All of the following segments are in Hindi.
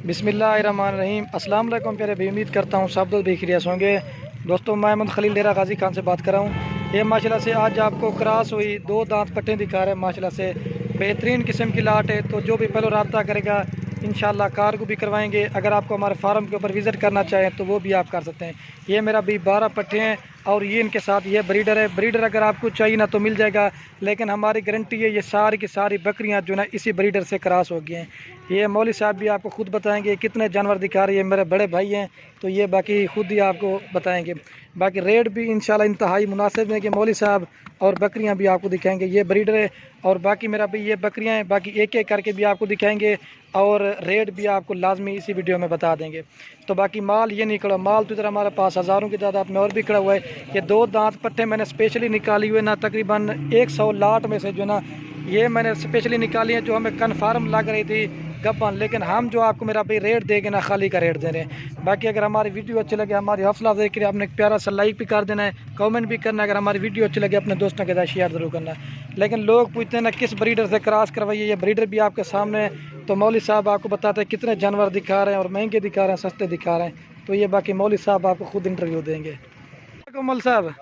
बिस्मिल्लाहिर्रहमानिर्रहीम। अस्सलाम वालेकुम प्यारे भाई, उम्मीद करता हूँ सब लोग खैरियत होंगे। दोस्तों, मैं अहमद खलील डेरा गाजी खान से बात कर रहा हूँ। ये माशाल्लाह से आज आपको क्रॉस हुई 2 दांत पट्टे दिखा रहे हैं। माशाल्लाह से बेहतरीन किस्म की लाट है। तो जो भी पहले रब्ता करेगा इंशाल्लाह कार को भी करवाएंगे। अगर आपको हमारे फार्म के ऊपर विज़िट करना चाहें तो वो भी आप कर सकते हैं। ये मेरा भी 12 पट्टे हैं और ये इनके साथ ये ब्रीडर है। ब्रीडर अगर आपको चाहिए ना तो मिल जाएगा, लेकिन हमारी गारंटी है ये सारी की सारी बकरियां जो ना इसी ब्रीडर से क्रॉस हो गई हैं। ये मौली साहब भी आपको खुद बताएंगे कितने जानवर दिखा रहे हैं। मेरे बड़े भाई हैं तो ये बाकी खुद ही आपको बताएंगे। बाकी रेट भी इंशाल्लाह इंतहाई मुनासिब है कि मौली साहब, और बकरियां भी आपको दिखाएंगे। ये ब्रीडर है और बाकी मेरा भाई ये बकरियां हैं। बाकी एक एक करके भी आपको दिखाएंगे और रेट भी आपको लाजमी इसी वीडियो में बता देंगे। तो बाकी माल ये नहीं खड़ा, माल तो इधर हमारे पास हज़ारों की तादाद में और भी खड़ा हुआ है। ये 2 दांत पट्टे मैंने स्पेशली निकाली हुए ना, तकरीबन 100 लाट में से जो ना ये मैंने स्पेशली निकाली है जो हमें कन्फर्म लग रही थी गप्पन। लेकिन हम जो आपको मेरा भाई रेट देंगे ना, खाली का रेट दे रहे हैं। बाकी अगर हमारी वीडियो अच्छी लगे, हमारी हौसला अफजाई के लिए आपने एक प्यारा सा लाइक भी कर देना है, कमेंट भी करना है। अगर हमारी वीडियो अच्छी लगे अपने दोस्तों के साथ शेयर ज़रूर करना है। लेकिन लोग पूछते हैं ना किस ब्रीडर से क्रॉस करवाइए, ये ब्रीडर भी आपके सामने है। तो मौली साहब आपको बताते हैं कितने जानवर दिखा रहे हैं और महंगे दिखा रहे हैं, सस्ते दिखा रहे हैं। तो ये बाकी मौली साहब आपको खुद इंटरव्यू देंगे। मौली साहब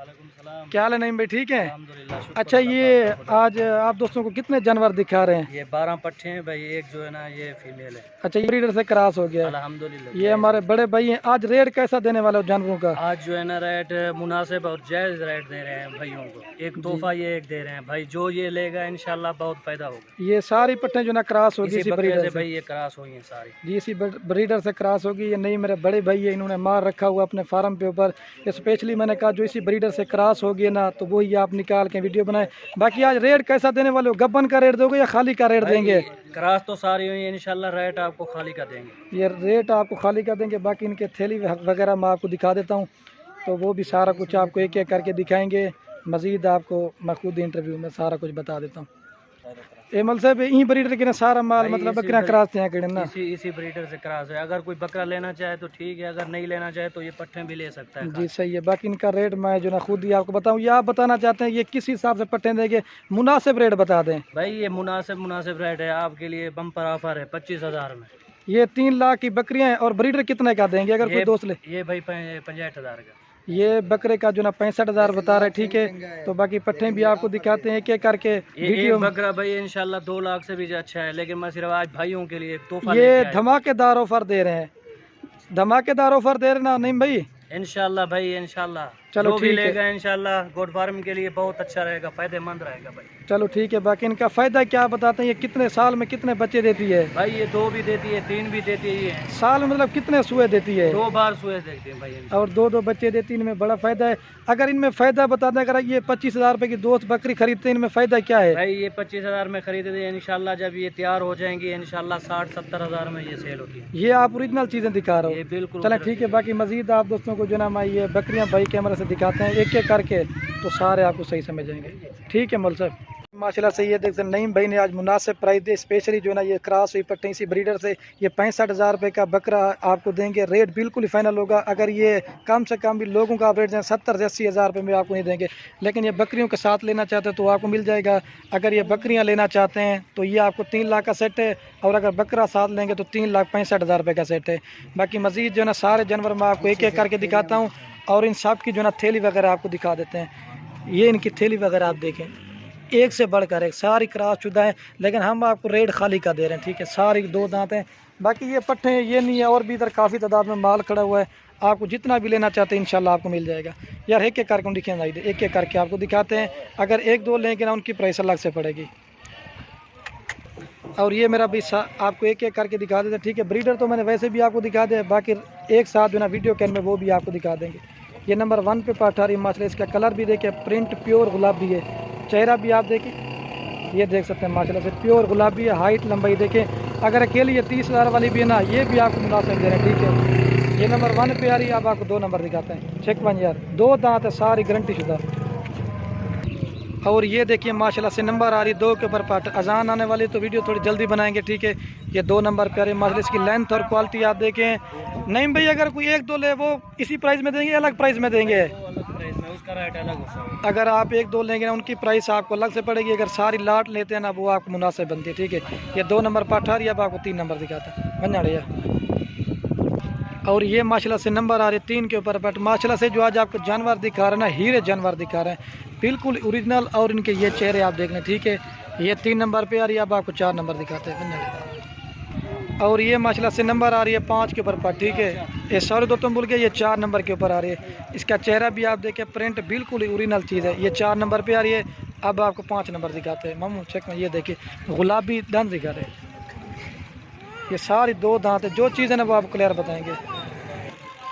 क्या हाल है? नहीं भाई ठीक है। अच्छा, ये आज आप दोस्तों को कितने जानवर दिखा रहे हैं? ये 12 पट्टे हैं भाई, एक जो है ना ये फीमेल है। अच्छा, ये ब्रीडर से क्रॉस हो गया अल्हम्दुलिल्लाह। ये हमारे बड़े भाई हैं। आज रेट कैसा देने वाले हो जानवरों का? आज जो है ना रेट मुनासिब और जायज़ रेट दे रहे हैं भाइयों को। एक तोहफा ये एक दे रहे हैं भाई, जो ये लेगा इंशाल्लाह बहुत फायदा होगा। ये सारी पट्टे जो ना क्रॉस होगी इसी ब्रीडर से भाई, ये क्रॉस हुई हैं सारी जी, इसी ब्रीडर से क्रॉस होगी। ये नहीं मेरे बड़े भाई है, इन्होंने मार रखा हुआ अपने फार्म पे ऊपर। स्पेशली मैंने कहा जो इसी ब्रीडर से क्रॉस होगी ना तो वही आप निकाल के वीडियो बनाए। बाकी आज रेट कैसा देने वाले हो? गब्बन का रेट दोगे या खाली का रेट देंगे? क्रॉस तो सारी हुई है इंशाल्लाह, रेट आपको खाली का देंगे। ये रेट आपको खाली का देंगे। बाकी इनके थैली वगैरह मैं आपको दिखा देता हूँ, तो वो भी सारा कुछ आपको एक एक करके दिखाएंगे। मज़ीद आपको मैं खुद इंटरव्यू में सारा कुछ बता देता हूँ। एमल साहब यही ब्रीडर के ना सारा माल मतलब बकरियां क्रॉस हैं ना? इसी ब्रीडर से क्रॉस है। अगर कोई बकरा लेना चाहे तो ठीक है, अगर नहीं लेना चाहे तो ये पट्टे भी ले सकता है। जी सही है। बाकी इनका रेट मैं जो ना खुद ही आपको बताऊं, या आप बताना चाहते हैं ये किस हिसाब से पट्टे देंगे? मुनासिब रेट बता दें भाई। ये मुनासिब रेट है आपके लिए, बम्पर ऑफर है 25,000 में। ये 3 लाख की बकरियां हैं। और ब्रीडर कितने का देंगे अगर कोई दोस्त ले? ये भाई 65,000 का। ये बकरे का जो ना 65,000 बता रहे, ठीक है। तो बाकी पट्टे भी आपको दिखाते हैं एक एक करके वीडियो में। बकरा भाई इंशाल्लाह 2 लाख से भी अच्छा है, लेकिन मैं सिर्फ आज भाइयों के लिए तोहफा ये धमाकेदार ऑफर दे रहे हैं, धमाकेदार ऑफर दे रहे ना नहीं भाई? इंशाल्लाह भाई इंशाल्लाह। चलो ठीक लेगा इंशाल्लाह गोट फार्म के लिए बहुत अच्छा रहेगा, फायदेमंद रहेगा भाई। चलो ठीक है। बाकी इनका फायदा क्या बताते हैं? ये कितने साल में कितने बच्चे देती है भाई? ये 2 भी देती है, 3 भी देती है। साल मतलब कितने सुए देती है? 2 बार सुए देती है भाई, और 2 बच्चे देती है। इनमें बड़ा फायदा है। अगर इनमें फायदा बता दें, अगर ये 25,000 रुपए की दोस्त बकरी खरीदते हैं, इनमें फायदा क्या है भाई? ये 25,000 में खरीदते हैं इंशाल्लाह, जब ये तैयार हो जाएंगी इंशाल्लाह 60-70 हज़ार में ये सेल होती है। ये आप ओरिजिनल चीजें दिखा रहे हो? बिल्कुल। चलें ठीक है। बाकी मजीद आप दोस्तों को जो ना मैं ये बकरियां भाई कैमरा से दिखाते हैं एक एक करके, तो सारे आपको सही समझ जाएंगे। ठीक है मौल साहब, माशाल्लाह से ये देख सकते नईम भाई ने आज मुनासिब प्राइस दे। स्पेशली जो ना ये क्रॉस हुई पट्टे इसी ब्रीडर से ये 65,000 रुपये का बकरा आपको देंगे। रेट बिल्कुल ही फाइनल होगा। अगर ये कम से कम भी लोगों का आप रेट दें 70 से 80 हज़ार रुपये में आपको नहीं देंगे। लेकिन ये बकरियों के साथ लेना चाहते हैं तो आपको मिल जाएगा। अगर ये बकरियाँ लेना चाहते हैं तो ये आपको 3 लाख का सेट है, और अगर बकरा साथ लेंगे तो 3,65,000 रुपये का सेट है। बाकी मजीद जो ना सारे जानवर मैं आपको एक एक करके दिखाता हूँ, और इन सब की जो ना थैली वगैरह आपको दिखा देते हैं। ये इनकी थैली वगैरह आप देखें, एक से बढ़कर एक सारी क्रॉस शुदा है। लेकिन हम आपको रेट खाली का दे रहे हैं, ठीक है। सारी 2 दांत हैं। बाकी ये पट्टे हैं, ये नहीं है। और भी इधर काफ़ी तादाद में माल खड़ा हुआ है। आपको जितना भी लेना चाहते हैं इंशाल्लाह आपको मिल जाएगा। यार एक एक करके हम दिखें, एक एक करके आपको दिखाते हैं। अगर 1-2 लेंगे ना उनकी प्राइस अलग से पड़ेगी। और ये मेरा भी आपको एक एक करके दिखा देते हैं, ठीक है। ब्रीडर तो मैंने वैसे भी आपको दिखा दिया, बाकी एक साथ जो ना वीडियो कैन में वो भी आपको दिखा देंगे। ये नंबर 1 पे पाठा रही माशाल्लाह। इसका कलर भी देखिए, प्रिंट प्योर गुलाबी है। चेहरा भी आप देखिए, ये देख सकते हैं माशाल्लाह से प्योर गुलाबी है। हाइट लंबाई देखें। अगर अकेली ये 30,000 वाली भी है ना, ये भी आपको मुनासिब दे रहे हैं, ठीक है। ये नंबर 1 पे आ रही है। अब आपको 2 नंबर दिखाते हैं। चेक 1 यार, 2 दांत है, सारी गारंटी शुदा। और ये देखिए माशाल्लाह से नंबर आ रही 2 के ऊपर पार्ट। अजान आने वाली तो वीडियो थोड़ी जल्दी बनाएंगे, ठीक है। ये 2 नंबर पे आ रही है माशाल्लाह। इसकी लेंथ और क्वालिटी आप देखें। नहीं भाई, अगर कोई 1-2 ले वो इसी प्राइस में देंगे, अलग प्राइस में देंगे? उसका रेट अलग होगा। अगर आप 1-2 लेंगे ना उनकी प्राइस आपको अलग से पड़ेगी। अगर सारी लाट लेते हैं ना वो आपको मुनासिब बनती है, ठीक है। ये 2 नंबर पाठा रही है। अब आपको 3 नंबर दिखाता है। बन जा रही है। और ये माशाल्लाह से नंबर आ रहे 3 के ऊपर। बट माशाल्लाह से जो आज आपको जानवर दिखा रहे हैं ना, हीरे जानवर दिखा रहे हैं, बिल्कुल ओरिजिनल। और इनके ये चेहरे आप देख लें, ठीक है। ये 3 नंबर पे आ रही है, अब आपको 4 नंबर दिखाते हैं। और ये माशाल्लाह से नंबर आ रही है 5 के ऊपर पर, ठीक है। ये सॉरी दोस्तों बोल के, ये 4 नंबर के ऊपर आ रही है। इसका चेहरा भी आप देखें, प्रिंट बिल्कुल ओरिजिनल चीज़ है। ये 4 नंबर पे आ रही है, अब आपको 5 नंबर दिखाते हैं। मामू चेक में ये देखिए, गुलाबी दांत दिखा रहे हैं। ये सारी 2 दांत है, जो चीज़ है ना वो आपको क्लियर बताएंगे।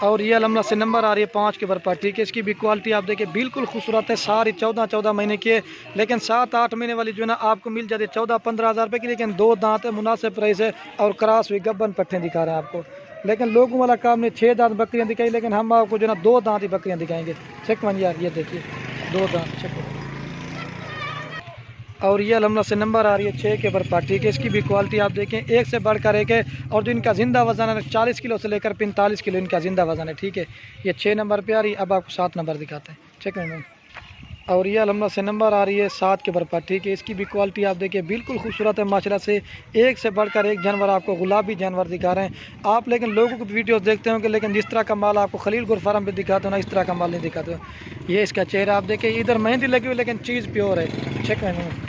और ये अलहमद से नंबर आ रही है 5 के ऊपर, ठीक है। इसकी भी क्वालिटी आप देखिए, बिल्कुल खूबसूरत है। सारी 14 महीने की है, लेकिन 7-8 महीने वाली जो है ना आपको मिल जाती है 14-15 हज़ार रुपये की। लेकिन 2 दांत है, मुनासिब प्राइस है। और क्रॉस हुई गब्बन पट्टे दिखा रहे हैं आपको। लेकिन लोगों वाला काम नहीं, 6 दांत बकरियाँ दिखाई, लेकिन हम आपको जो है ना 2 दांत ही बकरियाँ दिखाएंगे। चेक मन यार, ये देखिए 2 दांत चेक। और ये अलहमद से नंबर आ रही है 6 के ऊपर, ठीक है। इसकी भी क्वालिटी आप देखें, एक से बढ़कर एक है। और जो इनका ज़िंदा वज़न है 40 किलो से लेकर 45 किलो इनका ज़िंदा वज़न है, ठीक है। ये 6 नंबर पे आ रही है, अब आपको 7 नंबर दिखाते हैं। चेक करें। और ये अलहमद से नंबर आ रही है 7 के ऊपर, ठीक है। इसकी भी क्वालिटी आप देखिए, बिल्कुल खूबसूरत है माशाल्लाह से। एक से बढ़कर एक जानवर आपको गुलाबी जानवर दिखा रहे हैं आप। लेकिन लोगों को वीडियोस देखते होंगे, लेकिन जिस तरह का माल आपको खलील गुर फार्म पे दिखाते हो ना, इस तरह का माल नहीं दिखाते हो। ये इसका चेहरा आप देखिए, इधर मेहंदी लगी हुई, लेकिन चीज़ प्योर है। चेक करें।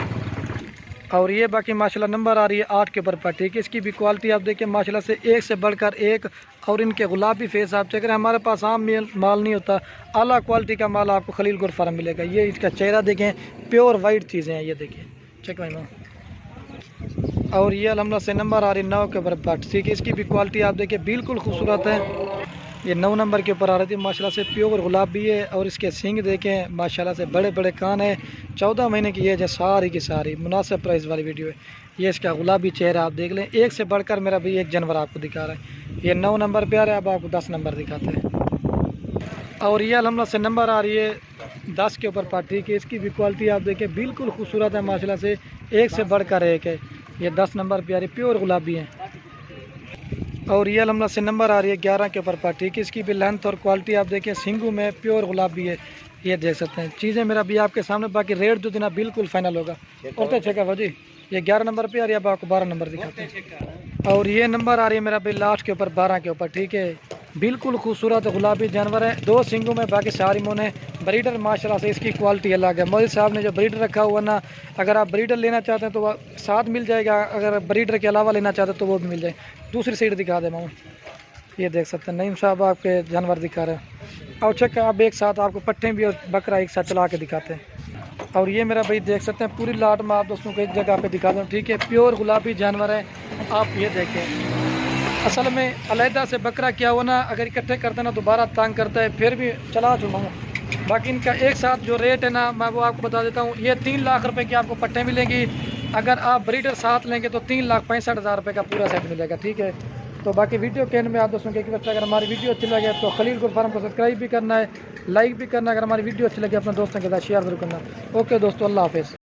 और ये बाकी माशाल्लाह नंबर आ रही है 8 के ऊपर, ठीक है। इसकी भी क्वालिटी आप देखिए, माशाल्लाह से एक से बढ़कर एक। और इनके गुलाबी फेस आप चेक करें। हमारे पास आम माल नहीं होता, आला क्वालिटी का माल आपको खलील गुर फार्म मिलेगा। ये इसका चेहरा देखें, प्योर वाइट चीज़ें हैं, ये देखिए। चेक भाई। और ये अलहमद से नंबर आ रही है 9 के ऊपर, ठीक है। इसकी भी क्वालिटी आप देखिए, बिल्कुल खूबसूरत है। ये 9 नंबर के ऊपर आ रही थी, माशाल्लाह से प्योर गुलाबी है। और इसके सींग देखें, माशाल्लाह से बड़े बड़े कान है। 14 महीने की एज है, सारी की सारी मुनासिब प्राइस वाली वीडियो है। ये इसका गुलाबी चेहरा आप देख लें, एक से बढ़कर मेरा भाई एक जानवर आपको दिखा रहा है। ये 9 नंबर पे आ रहा है, अब आपको 10 नंबर दिखाते हैं। और ये अलहमद से नंबर आ रही है 10 के ऊपर, ठीक है। इसकी भी क्वालिटी आप देखें, बिल्कुल खूबसूरत है माशाल्लाह से, एक से बढ़कर एक है। ये 10 नंबर पे आ रही है, प्योर गुलाबी है। और ये अलहमद से नंबर आ रही है 11 के ऊपर, ठीक है। इसकी भी लेंथ और क्वालिटी आप देखें, सिंगू में प्योर गुलाबी है। ये देख सकते हैं, चीज़ें मेरा भी आपके सामने। बाकी रेट जो देना बिल्कुल फाइनल होगा। और तो चेक है जी, ये 11 नंबर पे आ रही है, अब आपको 12 नंबर दिखाते हैं। और ये नंबर आ रही है मेरा भाई लास्ट के ऊपर, 12 के ऊपर, ठीक है। बिल्कुल खूबसूरत गुलाबी जानवर है, 2 सिंगों में, बाकी सारी मोने। ब्रीडर माशाल्लाह से इसकी क्वालिटी अलग है। मोदी साहब ने जो ब्रीडर रखा हुआ ना, अगर आप ब्रीडर लेना चाहते हैं तो वह साथ मिल जाएगा, अगर ब्रीडर के अलावा लेना चाहते हैं तो वो भी मिल जाए। दूसरी साइड दिखा दे मामू, ये देख सकते हैं, नईम साहब आपके जानवर दिखा रहे हैं। और चेक आप एक साथ आपको पट्टे भी और बकरा एक साथ चला के दिखाते हैं। और ये मेरा भाई देख सकते हैं, पूरी लाट में आप दोस्तों को एक जगह पे दिखा दूँ, ठीक है। प्योर गुलाबी जानवर है, आप ये देखें। असल में अलहदा से बकरा क्या हुआ ना, अगर इकट्ठे करते ना दोबारा तंग करता है, फिर भी चला चुनाऊँ। बाकी इनका एक साथ जो रेट है ना, मैं वो आपको बता देता हूँ। ये 3 लाख रुपए की आपको पट्टे मिलेंगी। अगर आप ब्रीडर साथ लेंगे तो 3,65,000 रुपये का पूरा सेट मिलेगा, ठीक है। तो बाकी वीडियो के एंड में आप दोस्तों के बच्चा, अगर हमारी वीडियो अच्छी लगे तो खलील गुर फार्म को सब्सक्राइब भी करना है, लाइक भी करना है। अगर हमारी वीडियो अच्छी लगे अपने दोस्तों के साथ शेयर जरूर करना। ओके दोस्तों, अल्लाह हाफिज़।